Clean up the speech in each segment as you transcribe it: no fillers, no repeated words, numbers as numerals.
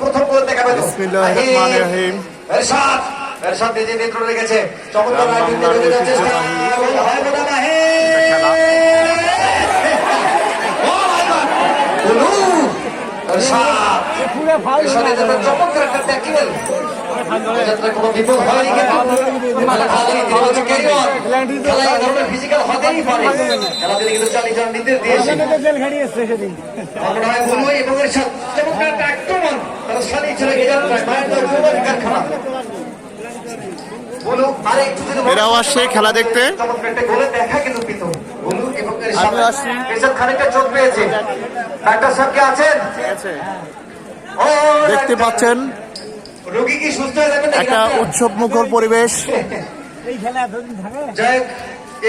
প্রথম গোল দেখা পেল এরশাদ। এরশাদ নিজে নিয়ন্ত্রণ রেখেছে, চমৎকার রাইডিং করে যাওয়ার চেষ্টা। হয় বোধা মাহে এরশাদ। এরশাদের জন্য চমৎকার একটা ট্যাকল। কোনো বিপদ হয়নি, কিন্তু খেলায় এ ধরনের ফিজিক্যাল হতেই পারে। খেলা তিনি কিন্তু চালিয়ে যাওয়ার নির্দেশ দিয়েছে। মনে হয় বলু এবং এরশাদ চমৎকার একটা আক্রমণ, তারা চালিয়ে চলে গেছে কারখানা। এরাও আসছে খেলা দেখতে। দেখা কিন্তু পিত বলু এবং এরশাদ খানিকটা চোখ পেয়েছে। ডাক্তার সাহেব কে আছেন? দেখতে পাচ্ছেন রোগী কি সুস্থ হয়ে যাবেন? একটা উৎসব মুখর পরিবেশ।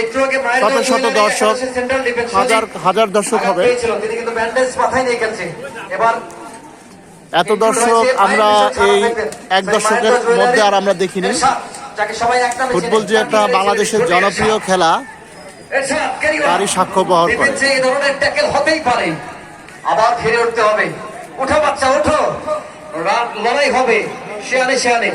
একটু আগে শত শত দর্শক, হাজার হাজার দর্শক হবে। তিনি কিন্তু ব্যান্ডেজ মাথায় নিয়ে গেছে। এবার এত দর্শক আমরা এই এক দশকের মধ্যে আর আমরা দেখিনি। ফুটবল যে একটা বাংলাদেশের জনপ্রিয় খেলা তারই সাক্ষ্য বহন করে। এই ধরনের ট্যাকেল হতেই পারে। আবার ফিরে উঠতে হবে। উঠো বাচ্চা উঠো, লড়াই হবে শেয়ানে শেয়ানে।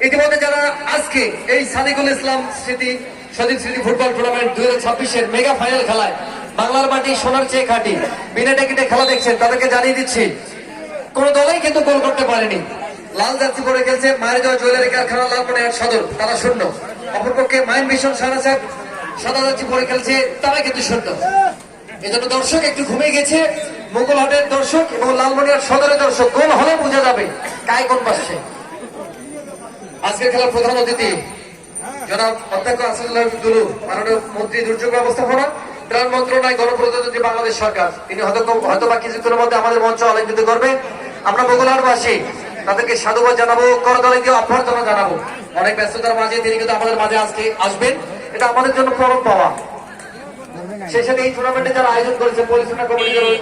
ইতিমধ্যে যারা আজকে এই সাদিকুল ইসলাম স্মৃতি শহীদ স্মৃতি ফুটবল টুর্নামেন্ট 2026-এর মেগা ফাইনাল খেলায় বাংলার মাটি সোনার চেয়ে খাঁটি বিনা টিকিটে খেলা দেখছেন, তাদেরকে জানিয়ে দিচ্ছি কোন দলেই কিন্তু গোল করতে পারেনি। লাল জার্সি পরে খেলছে মায়ের দেওয়া জুয়েলারি কারখানা লালমনিরহাট সদর, তারা শূন্য। অপরপক্ষে মাইন মিশন সারাসাত সাদা জার্সি পরে খেলছে, তারা কিন্তু শূন্য। এজন্য দর্শক একটু ঘুমিয়ে গেছে। মোগলহাটের দর্শক এবং লালমনিরহাট সদরের দর্শক গোল হলে বোঝা যাবে কায় কোন পাশে। আজকের খেলার প্রধান অতিথি জনাব অধ্যক্ষ আসাদুল্লাহ দুলু, মাননীয় মন্ত্রী দুর্যোগ ব্যবস্থাপনা, ত্রাণ মন্ত্রণালয়, গণপ্রজাতন্ত্রী বাংলাদেশ সরকার। তিনি হয়তো বা কিছুক্ষণের মধ্যে আমাদের মঞ্চ আলোকিত করবে। আমরা মোগলহাটবাসী তাদেরকে সাধুবাদ জানাবো, করতালি দিয়ে অভ্যর্থনা জানাবো। অনেক ব্যস্ততার মাঝে তিনি কিন্তু আমাদের মাঝে আজকে আসবেন, এটা আমাদের জন্য পরম পাওয়া। সেই সাথে এই টুর্নামেন্টে যারা আয়োজন করেছে পরিচালনা কমিটি